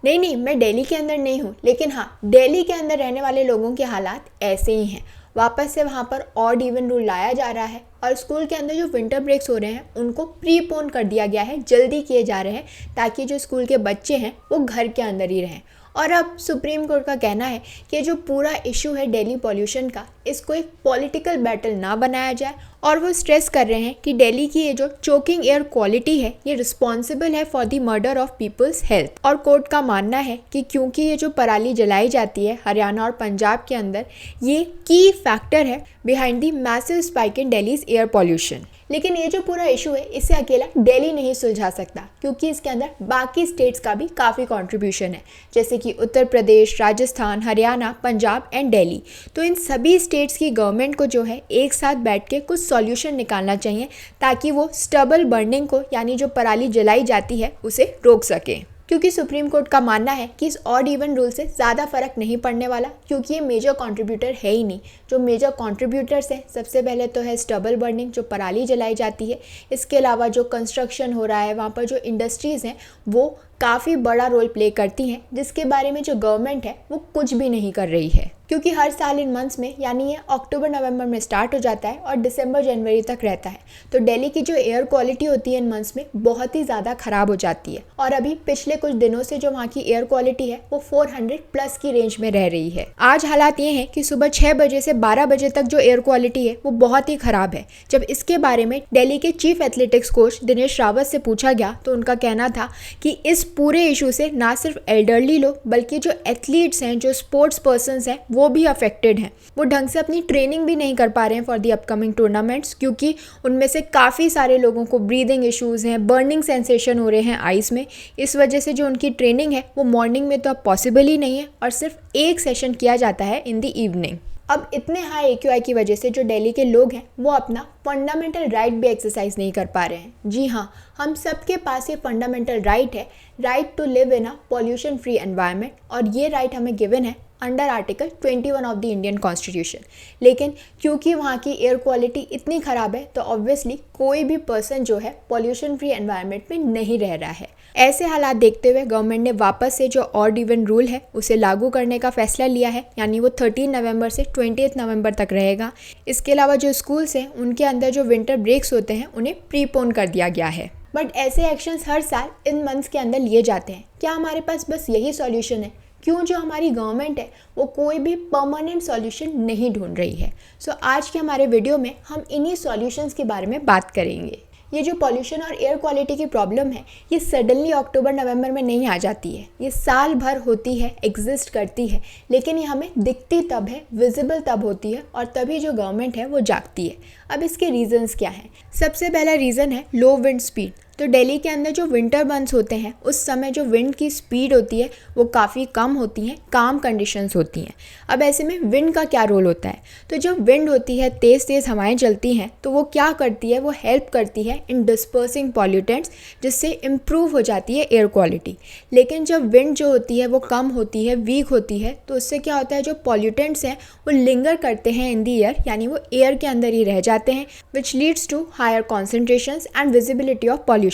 नहीं नहीं, मैं दिल्ली के अंदर नहीं हूँ, लेकिन हाँ, दिल्ली के अंदर रहने वाले लोगों के हालात ऐसे ही हैं। वापस से वहाँ पर ऑड इवन रूल लाया जा रहा है और स्कूल के अंदर जो विंटर ब्रेक्स हो रहे हैं उनको प्रीपोन कर दिया गया है, जल्दी किए जा रहे हैं, ताकि जो स्कूल के बच्चे हैं वो घर के अंदर ही रहें। और अब सुप्रीम कोर्ट का कहना है कि जो पूरा इशू है दिल्ली पॉल्यूशन का, इसको एक पॉलिटिकल बैटल ना बनाया जाए। और वो स्ट्रेस कर रहे हैं कि दिल्ली की ये जो चोकिंग एयर क्वालिटी है ये रिस्पॉन्सिबल है for the murder of people's health. और कोर्ट का मानना है कि क्योंकि ये जो पराली जलाई जाती है हरियाणा और पंजाब के अंदर, ये की फैक्टर है behind the massive spike in Delhi's air pollution. लेकिन ये जो पूरा इशू है इसे अकेला दिल्ली नहीं सुलझा सकता, क्योंकि इसके अंदर बाकी स्टेट्स का भी काफ़ी कंट्रीब्यूशन है, जैसे कि उत्तर प्रदेश, राजस्थान, हरियाणा, पंजाब एंड दिल्ली। तो इन सभी स्टेट्स की गवर्नमेंट को जो है एक साथ बैठ के कुछ सॉल्यूशन निकालना चाहिए, ताकि वो स्टबल बर्निंग को, यानी जो पराली जलाई जाती है, उसे रोक सके। क्योंकि सुप्रीम कोर्ट का मानना है कि इस ऑड इवन रूल से ज़्यादा फर्क नहीं पड़ने वाला, क्योंकि ये मेजर कंट्रीब्यूटर है ही नहीं। जो मेजर कंट्रीब्यूटर्स हैं, सबसे पहले तो है स्टबल बर्निंग, जो पराली जलाई जाती है। इसके अलावा जो कंस्ट्रक्शन हो रहा है, वहाँ पर जो इंडस्ट्रीज़ हैं वो काफ़ी बड़ा रोल प्ले करती हैं, जिसके बारे में जो गवर्नमेंट है वो कुछ भी नहीं कर रही है। क्योंकि हर साल इन मंथ्स में, यानी ये अक्टूबर नवंबर में स्टार्ट हो जाता है और दिसंबर जनवरी तक रहता है, तो दिल्ली की जो एयर क्वालिटी होती है इन मंथ्स में बहुत ही ज़्यादा ख़राब हो जाती है। और अभी पिछले कुछ दिनों से जो वहाँ की एयर क्वालिटी है वो 400 प्लस की रेंज में रह रही है। आज हालात ये हैं कि सुबह 6 बजे से 12 बजे तक जो एयर क्वालिटी है वो बहुत ही ख़राब है। जब इसके बारे में दिल्ली के chief athletics coach Dinesh Rawat से पूछा गया तो उनका कहना था कि इस पूरे इशू से ना सिर्फ एल्डरली लोग, बल्कि जो एथलीट्स हैं, जो स्पोर्ट्स पर्सन्स हैं, वो भी अफेक्टेड हैं। वो ढंग से अपनी ट्रेनिंग भी नहीं कर पा रहे हैं फॉर दी अपकमिंग टूर्नामेंट्स, क्योंकि उनमें से काफ़ी सारे लोगों को ब्रीदिंग इश्यूज़ हैं, बर्निंग सेंसेशन हो रहे हैं आइस में। इस वजह से जो उनकी ट्रेनिंग है वो मॉर्निंग में तो अब पॉसिबल ही नहीं है और सिर्फ एक सेशन किया जाता है इन द इवनिंग। अब इतने हाई AQI की वजह से जो दिल्ली के लोग हैं वो अपना फंडामेंटल राइट भी एक्सरसाइज नहीं कर पा रहे हैं। जी हाँ, हम सबके पास ये फंडामेंटल राइट है, right to live in a pollution free environment, और ये राइट हमें गिवन है under article 21 of the Indian constitution. लेकिन क्योंकि वहाँ की एयर क्वालिटी इतनी ख़राब है, तो ऑब्वियसली कोई भी पर्सन जो है पॉल्यूशन फ्री एनवायरनमेंट में नहीं रह रहा है। ऐसे हालात देखते हुए गवर्नमेंट ने वापस से जो ऑड इवन रूल है उसे लागू करने का फैसला लिया है, यानी वो 13 नवंबर से 20 नवंबर तक रहेगा। इसके अलावा जो स्कूल्स हैं उनके अंदर जो विंटर ब्रेक्स होते हैं उन्हें प्रीपोन कर दिया गया है। बट ऐसे एक्शंस हर साल इन मंथ्स के अंदर लिए जाते हैं। क्या हमारे पास बस यही सॉल्यूशन है? क्यों जो हमारी गवर्नमेंट है वो कोई भी परमानेंट सॉल्यूशन नहीं ढूंढ रही है? सो आज के हमारे वीडियो में हम इन्हीं सॉल्यूशंस के बारे में बात करेंगे। ये जो पॉल्यूशन और एयर क्वालिटी की प्रॉब्लम है ये सडनली अक्टूबर नवंबर में नहीं आ जाती है, ये साल भर होती है, एग्जिस्ट करती है, लेकिन ये हमें दिखती तब है, विजिबल तब होती है, और तभी जो गवर्नमेंट है वो जागती है। अब इसके रीजंस क्या हैं? सबसे पहला रीज़न है लो विंड स्पीड। तो दिल्ली के अंदर जो विंटर मंथ्स होते हैं उस समय जो विंड की स्पीड होती है वो काफ़ी कम होती हैं, काम कंडीशंस होती हैं। अब ऐसे में विंड का क्या रोल होता है? तो जब विंड होती है, तेज़ तेज़ हवाएं चलती हैं, तो वो क्या करती है, वो हेल्प करती है इन डिस्पर्सिंग पॉल्यूटेंट्स, जिससे इम्प्रूव हो जाती है एयर क्वालिटी। लेकिन जब विंड जो होती है वो कम होती है, वीक होती है, तो उससे क्या होता है, जो पॉल्यूटेंट्स हैं वो लिंगर करते हैं इन दी एयर, यानी वो एयर के अंदर ही रह जाते हैं, which leads to higher concentrations and visibility of pollution.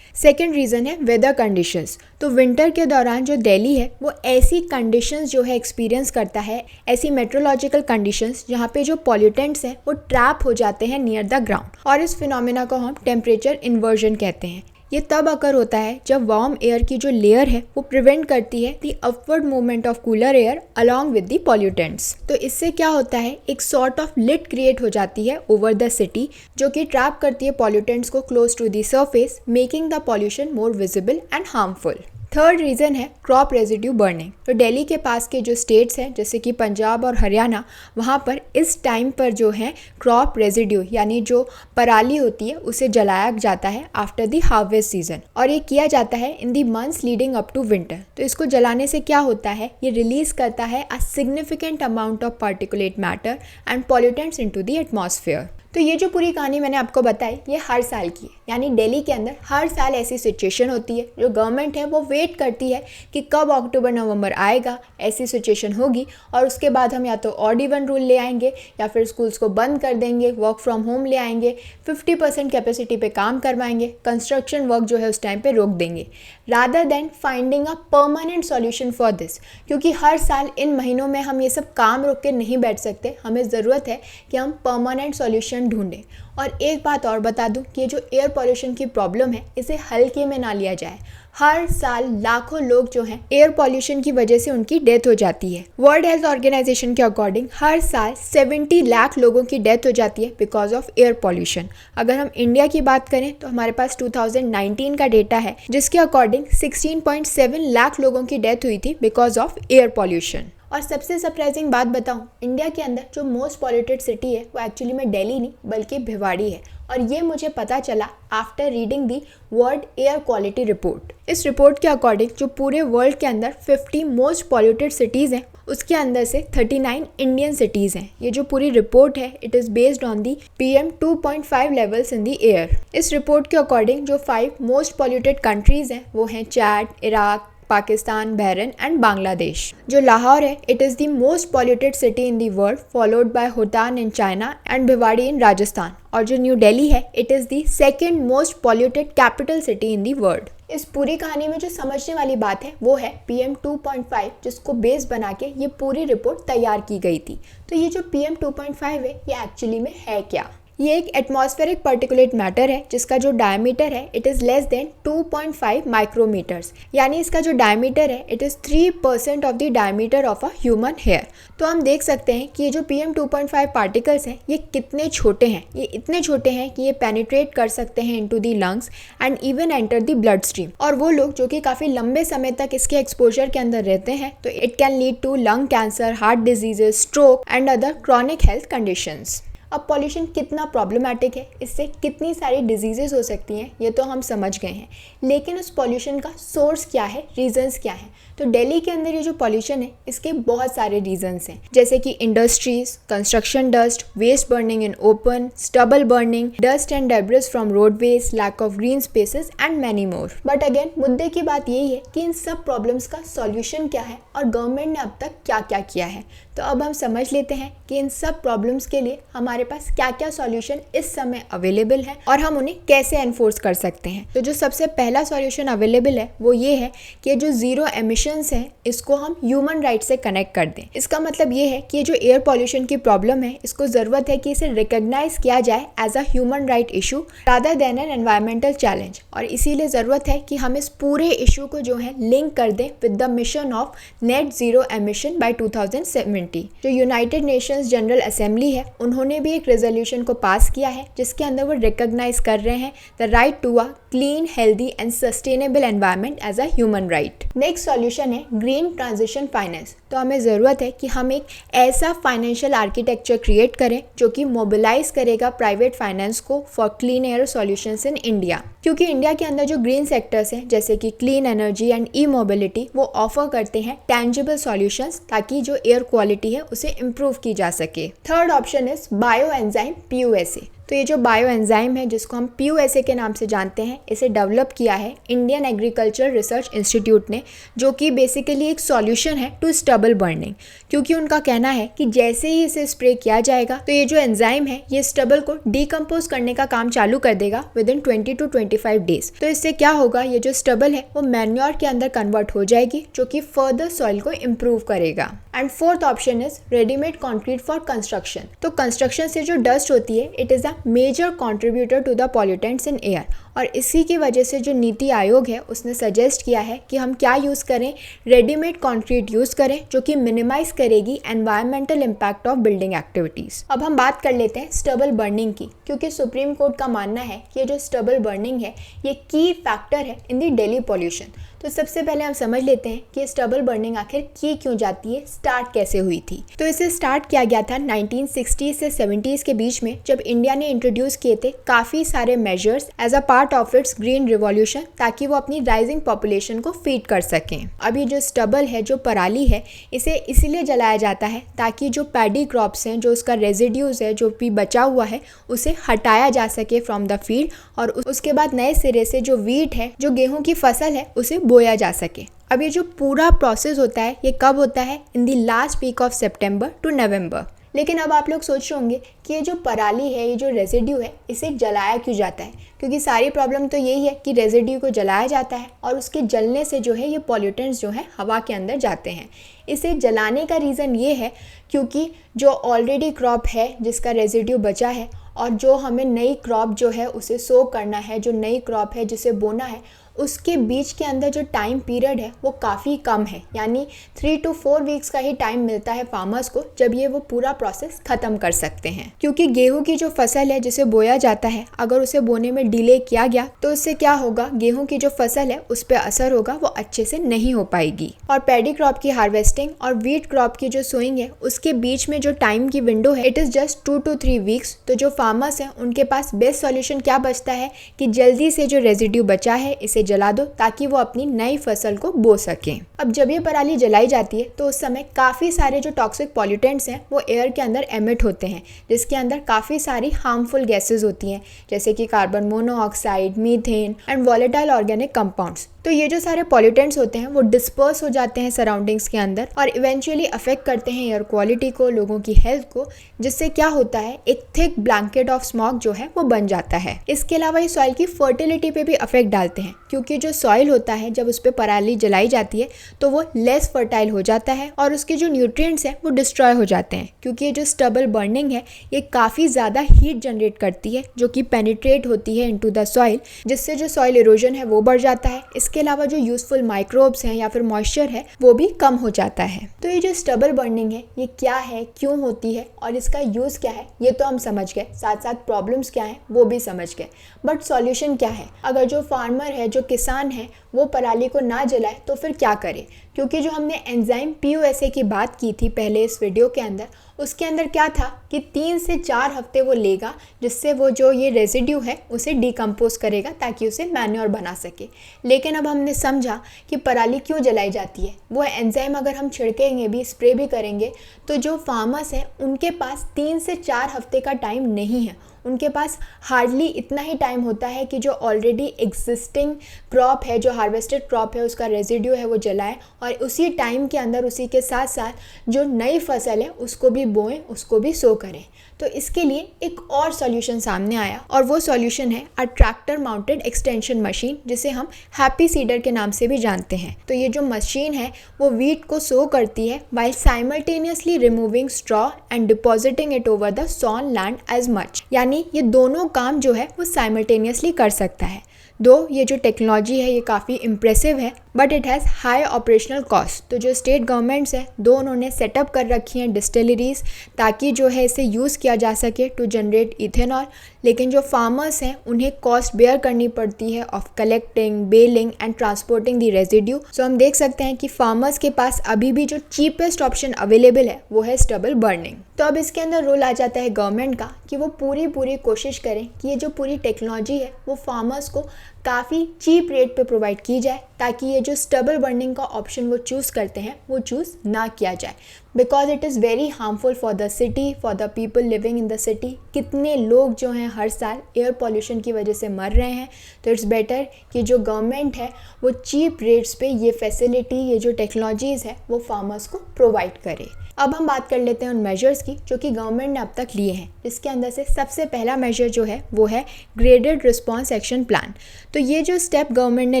Second reason है वेदर कंडीशंस। तो विंटर के दौरान जो दिल्ली है वो ऐसी कंडीशंस जो है एक्सपीरियंस करता है, ऐसी मेट्रोलॉजिकल कंडीशंस जहाँ पे जो पॉल्यूटेंट्स हैं वो ट्रैप हो जाते हैं नियर द ग्राउंड, और इस फिनोमेना को हम टेम्परेचर इन्वर्जन कहते हैं। ये तब अकर होता है जब वार्म एयर की जो लेयर है वो प्रिवेंट करती है the upward movement of cooler air along with the pollutants. तो इससे क्या होता है, एक सॉर्ट ऑफ लिड क्रिएट हो जाती है ओवर द सिटी, जो कि ट्रैप करती है पॉल्यूटेंट्स को close to the surface, making the pollution more visible and harmful. Third reason है क्रॉप रेजिड्यू बर्निंग। तो दिल्ली के पास के जो स्टेट्स हैं जैसे कि पंजाब और हरियाणा, वहाँ पर इस टाइम पर जो है क्रॉप रेजिड्यू यानी जो पराली होती है उसे जलाया जाता है आफ्टर द हार्वेस्ट सीजन, और ये किया जाता है in the months leading up to winter. तो इसको जलाने से क्या होता है, ये रिलीज करता है a significant amount of particulate matter and pollutants into the atmosphere. तो ये जो पूरी कहानी मैंने आपको बताई ये हर साल की है, यानी दिल्ली के अंदर हर साल ऐसी सिचुएशन होती है। जो गवर्नमेंट है वो वेट करती है कि कब अक्टूबर नवंबर आएगा, ऐसी सिचुएशन होगी और उसके बाद हम या तो ऑड इवन रूल ले आएंगे या फिर स्कूल्स को बंद कर देंगे, वर्क फ्रॉम होम ले आएंगे, 50% कैपेसिटी पे काम करवाएंगे, कंस्ट्रक्शन वर्क जो है उस टाइम पे रोक देंगे, rather than finding a permanent solution for this. क्योंकि हर साल इन महीनों में हम ये सब काम रोक के नहीं बैठ सकते, हमें ज़रूरत है कि हम परमानेंट सॉल्यूशन ढूंढें। और एक बात और बता दूं कि ये जो एयर पॉल्यूशन की प्रॉब्लम है इसे हल्के में ना लिया जाए। हर साल लाखों लोग जो हैं एयर पॉल्यूशन की वजह से उनकी डेथ हो जाती है। वर्ल्ड हेल्थ ऑर्गेनाइजेशन के अकॉर्डिंग हर साल 70 लाख लोगों की डेथ हो जाती है बिकॉज ऑफ एयर पॉल्यूशन। अगर हम इंडिया की बात करें तो हमारे पास 2019 का डेटा है जिसके अकॉर्डिंग 16.7 लाख लोगों की डेथ हुई थी बिकॉज ऑफ एयर पॉल्यूशन। और सबसे सरप्राइजिंग बात बताऊं, इंडिया के अंदर जो मोस्ट पॉल्यूटेड सिटी है वो एक्चुअली में दिल्ली नहीं बल्कि भिवाड़ी है। और ये मुझे पता चला after reading the world air quality report. इस रिपोर्ट के अकॉर्डिंग जो पूरे वर्ल्ड के अंदर 50 मोस्ट पॉल्यूटेड सिटीज़ हैं उसके अंदर से 39 इंडियन सिटीज़ हैं। ये जो पूरी रिपोर्ट है it is based on the PM 2.5 levels in the air. इस रिपोर्ट के अकॉर्डिंग जो 5 मोस्ट पॉल्यूटेड कंट्रीज़ हैं वो हैं Chad, Iraq, Pakistan, Bahrain and Bangladesh. जो लाहौर है it is the most polluted city in the world, followed by Hotan in China and Bhiwadi in Rajasthan. और जो न्यू दिल्ली है it is the second most polluted capital city in the world. इस पूरी कहानी में जो समझने वाली बात है वो है PM 2.5 जिसको बेस बना के ये पूरी रिपोर्ट तैयार की गई थी। तो ये जो PM 2.5 है ये एक्चुअली में है क्या? ये एक एटमॉस्फेरिक पार्टिकुलेट मैटर है जिसका जो डायमीटर है it is less than 2.5 micrometres, यानी इसका जो डायमीटर है it is 3% of the diameter of a human hair. तो हम देख सकते हैं कि ये जो PM 2.5 पार्टिकल्स हैं ये कितने छोटे हैं। ये इतने छोटे हैं कि ये पेनिट्रेट कर सकते हैं into the lungs and even enter the blood stream. और वो लोग जो कि काफ़ी लंबे समय तक इसके एक्सपोजर के अंदर रहते हैं तो it can lead to lung cancer, heart diseases, stroke and other chronic health conditions. अब पॉल्यूशन कितना प्रॉब्लमैटिक है, इससे कितनी सारी डिजीजेस हो सकती हैं ये तो हम समझ गए हैं, लेकिन उस पॉल्यूशन का सोर्स क्या है, रीजंस क्या हैं? तो दिल्ली के अंदर ये जो पॉल्यूशन है इसके बहुत सारे रीजंस हैं, जैसे कि industries, construction dust, waste burning in open, stubble burning, dust and debris from roadways, lack of green spaces and many more. But again मुद्दे की बात यही है कि इन सब प्रॉब्लम्स का सॉल्यूशन क्या है और गवर्नमेंट ने अब तक क्या क्या किया है। तो अब हम समझ लेते हैं कि इन सब प्रॉब्लम्स के लिए हमारे पास क्या क्या सॉल्यूशन इस समय अवेलेबल है और हम उन्हें कैसे एनफोर्स कर सकते हैं। तो जो सबसे पहला सॉल्यूशन अवेलेबल है वो ये है कि जो जीरो एमिशंस है इसको हम ह्यूमन राइट से कनेक्ट कर दें। इसका मतलब ये है कि ये जो एयर पॉल्यूशन की प्रॉब्लम है इसको ज़रूरत है कि इसे रिकॉग्नाइज किया जाए as a human right issue rather than an environmental challenge. और इसीलिए ज़रूरत है कि हम इस पूरे इशू को जो है लिंक कर दें with the mission of net zero emission by 2070। जो यूनाइटेड नेशंस जनरल असेंबली है उन्होंने भी एक रेजोल्यूशन को पास किया है जिसके अंदर वो रिकॉग्नाइज कर रहे हैं the right to a clean, healthy and sustainable environment as a human right. Next solution है ग्रीन ट्रांजिशन फाइनेंस। तो हमें ज़रूरत है कि हम एक ऐसा फाइनेंशियल आर्किटेक्चर क्रिएट करें जो कि मोबिलाइज करेगा प्राइवेट फाइनेंस को for clean air solutions in India, क्योंकि इंडिया के अंदर जो ग्रीन सेक्टर्स हैं जैसे कि clean energy and E mobility वो ऑफर करते हैं टेंजिबल सॉल्यूशंस ताकि जो एयर क्वालिटी है उसे इम्प्रूव की जा सके। Third option is bio enzyme PUSA। तो ये जो बायो एंजाइम है जिसको हम PUSA के नाम से जानते हैं इसे डेवलप किया है इंडियन एग्रीकल्चर रिसर्च इंस्टीट्यूट ने, जो कि बेसिकली एक सॉल्यूशन है टू स्टबल बर्निंग। क्योंकि उनका कहना है कि जैसे ही इसे स्प्रे किया जाएगा तो ये जो एंजाइम है ये स्टबल को डीकम्पोज करने का काम चालू कर देगा विद इन 20 to 25 डेज। तो इससे क्या होगा, ये जो स्टबल है वो मैन्योर के अंदर कन्वर्ट हो जाएगी जो कि फर्दर सॉइल को इम्प्रूव करेगा। And fourth option is readymade concrete for construction. तो कंस्ट्रक्शन से जो डस्ट होती है it is a major contributor to the pollutants in air, और इसी की वजह से जो नीति आयोग है उसने सजेस्ट किया है कि हम क्या यूज़ करें, रेडीमेड कॉन्क्रीट यूज़ करें जो कि मिनिमाइज करेगी environmental impact of building activities. अब हम बात कर लेते हैं स्टबल बर्निंग की, क्योंकि सुप्रीम कोर्ट का मानना है कि ये जो स्टबल बर्निंग है ये की फैक्टर है इन दी दिल्ली पॉल्यूशन। तो सबसे पहले हम समझ लेते हैं कि स्टबल बर्निंग आखिर की क्यों जाती है, स्टार्ट कैसे हुई थी। तो इसे स्टार्ट किया गया था 1960 से 70s के बीच में, जब इंडिया ने इंट्रोड्यूस किए थे काफ़ी सारे measures as a part part of its green revolution, ताकि वो अपनी राइजिंग पॉपुलेशन को फीड कर सकें। अब ये जो स्टबल है, जो पराली है, इसे इसीलिए जलाया जाता है ताकि जो पैडी क्रॉप्स हैं, जो उसका रेजिड्यूज है, जो भी बचा हुआ है, उसे हटाया जा सके फ्रॉम द फील्ड और उसके बाद नए सिरे से जो वीट है, जो गेहूं की फसल है, उसे बोया जा सके। अब ये जो पूरा प्रोसेस होता है, ये कब होता है? In the last week of September to November. लेकिन अब आप लोग सोच रहे होंगे कि ये जो पराली है, ये जो रेजिड्यू है, इसे जलाया क्यों जाता है? क्योंकि सारी प्रॉब्लम तो यही है कि रेजिड्यू को जलाया जाता है और उसके जलने से जो है ये पॉल्यूटेंट्स जो है हवा के अंदर जाते हैं। इसे जलाने का रीज़न ये है क्योंकि जो ऑलरेडी क्रॉप है जिसका रेजिड्यू बचा है और जो हमें नई क्रॉप जो है उसे सो करना है, जो नई क्रॉप है जिसे बोना है, उसके बीच के अंदर जो टाइम पीरियड है वो काफ़ी कम है। यानी 3 to 4 वीक्स का ही टाइम मिलता है फार्मर्स को जब ये वो पूरा प्रोसेस ख़त्म कर सकते हैं। क्योंकि गेहूं की जो फसल है जिसे बोया जाता है, अगर उसे बोने में डिले किया गया तो इससे क्या होगा, गेहूं की जो फसल है उस पर असर होगा, वो अच्छे से नहीं हो पाएगी। और पैडी क्रॉप की हार्वेस्टिंग और वीट क्रॉप की जो सोइंग है उसके बीच में जो टाइम की विंडो है, it is just 2 to 3 weeks. तो जो फार्मर्स हैं उनके पास बेस्ट सॉल्यूशन क्या बचता है कि जल्दी से जो रेजिड्यू बचा है इसे जला दो ताकि वो अपनी नई फसल को बो सकें। अब जब ये पराली जलाई जाती है तो उस समय काफ़ी सारे जो टॉक्सिक पॉल्यूटेंट्स हैं वो एयर के अंदर एमिट होते हैं, जिसके अंदर काफ़ी सारी हार्मफुल गैसेस होती हैं, जैसे कि carbon monoxide, methane and volatile organic compounds. तो ये जो सारे पॉल्यूटेंट्स होते हैं वो डिस्पर्स हो जाते हैं सराउंडिंग्स के अंदर और इवेंचुअली अफेक्ट करते हैं एयर क्वालिटी को, लोगों की हेल्थ को, जिससे क्या होता है, एक थिक ब्लैंकेट ऑफ स्मॉग जो है वो बन जाता है। इसके अलावा ये सॉइल की फर्टिलिटी पे भी अफेक्ट डालते हैं, क्योंकि जो सॉइल होता है जब उस पर पराली जलाई जाती है तो वो लेस फर्टाइल हो जाता है और उसके जो न्यूट्रिएंट्स हैं वो डिस्ट्रॉय हो जाते हैं। क्योंकि ये जो स्टबल बर्निंग है ये काफ़ी ज़्यादा हीट जनरेट करती है जो कि पेनिट्रेट होती है इनटू द सॉइल, जिससे जो सॉइल इरोजन है वो बढ़ जाता है। इसके अलावा जो यूजफुल माइक्रोब्स हैं या फिर मॉइस्चर है वो भी कम हो जाता है। तो ये जो स्टबल बर्निंग है ये क्या है, क्यों होती है और इसका यूज़ क्या है, ये तो हम समझ गए, साथ साथ प्रॉब्लम्स क्या हैं वो भी समझ गए। बट सॉल्यूशन क्या है? अगर जो फार्मर है, जो किसान है, वो पराली को ना जलाए तो फिर क्या करे? क्योंकि जो हमने एंजाइम POSA की बात की थी पहले इस वीडियो के अंदर, उसके अंदर क्या था कि 3 से 4 हफ्ते वो लेगा जिससे वो जो ये रेजिड्यू है उसे डिकम्पोज करेगा ताकि उसे मैन्योर बना सके। लेकिन अब हमने समझा कि पराली क्यों जलाई जाती है। वो एंजाइम अगर हम छिड़केंगे भी, स्प्रे भी करेंगे, तो जो फार्मर्स हैं उनके पास 3 से 4 हफ्ते का टाइम नहीं है। उनके पास हार्डली इतना ही टाइम होता है कि जो ऑलरेडी एग्जिस्टिंग क्रॉप है, जो हार्वेस्टेड क्रॉप है, उसका रेजिड्यू है वो जलाएं और उसी टाइम के अंदर उसी के साथ साथ जो नई फसल है उसको भी बोएं, उसको भी सो करें। तो इसके लिए एक और सॉल्यूशन सामने आया और वो सॉल्यूशन है अ ट्रैक्टर माउंटेड एक्सटेंशन मशीन, जिसे हम हैप्पी सीडर के नाम से भी जानते हैं। तो ये जो मशीन है वो वीट को सो करती है while simultaneously removing straw and depositing it over the sown land as mulch. यानी ये दोनों काम जो है वो साइमल्टेनियसली कर सकता है। दो ये जो टेक्नोलॉजी है ये काफ़ी इम्प्रेसिव है but it has high operational cost. तो जो स्टेट गवर्नमेंट्स है दो उन्होंने सेटअप कर रखी हैं डिस्टिलरीज ताकि जो है इसे यूज़ किया जा सके टू जनरेट इथेनॉल। लेकिन जो फार्मर्स हैं उन्हें कॉस्ट बेयर करनी पड़ती है of collecting, baling and transporting the residue. So हम देख सकते हैं कि फार्मर्स के पास अभी भी जो चीपेस्ट ऑप्शन अवेलेबल है वो है स्टबल बर्निंग। तो अब इसके अंदर रोल आ जाता है गवर्नमेंट का कि वो पूरी कोशिश करें कि ये जो पूरी टेक्नोलॉजी है वो फार्मर्स को काफ़ी चीप रेट पे प्रोवाइड की जाए ताकि ये जो स्टबल बर्निंग का ऑप्शन वो चूज़ करते हैं वो चूज़ ना किया जाए, because it is very harmful for the city, for the people living in the city. कितने लोग जो हैं हर साल एयर पॉल्यूशन की वजह से मर रहे हैं। तो इट्स बेटर कि जो गवर्नमेंट है वो चीप रेट्स पे ये फैसिलिटी, ये जो टेक्नोलॉजीज़ है वो फार्मर्स को प्रोवाइड करे। अब हम बात कर लेते हैं उन मेजर्स की जो कि गवर्नमेंट ने अब तक लिए हैं, जिसके अंदर से सबसे पहला मेजर जो है वो है ग्रेडेड रिस्पॉन्स एक्शन प्लान। तो ये जो स्टेप गवर्नमेंट ने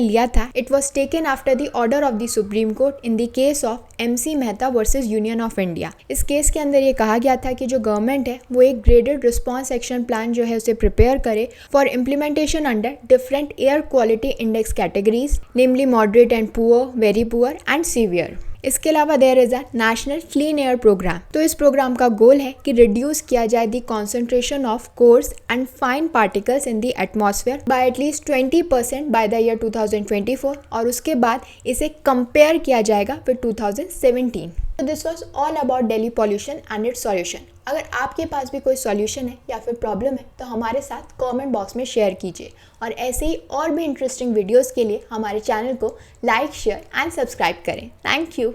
लिया था it was taken after the order of the supreme court in the case of MC Mehta versus union of India. इस केस के अंदर ये कहा गया था कि जो गवर्नमेंट है वो एक ग्रेडेड रिस्पॉन्स एक्शन प्लान जो है उसे प्रिपेयर करे for implementation under different air quality index categories, namely moderate and poor, very poor and severe. इसके अलावा there is a national clean air programme. तो इस प्रोग्राम का गोल है कि रिड्यूस किया जाए the concentration of course and fine particles in the atmosphere bye at least 20% by the year 2024 और उसके बाद इसे कंपेयर किया जाएगा with 2017। So this was all about Delhi pollution and its solution. अगर आपके पास भी कोई सॉल्यूशन है या फिर प्रॉब्लम है तो हमारे साथ कमेंट बॉक्स में शेयर कीजिए, और ऐसे ही और भी इंटरेस्टिंग वीडियोस के लिए हमारे चैनल को लाइक, शेयर एंड सब्सक्राइब करें। Thank you.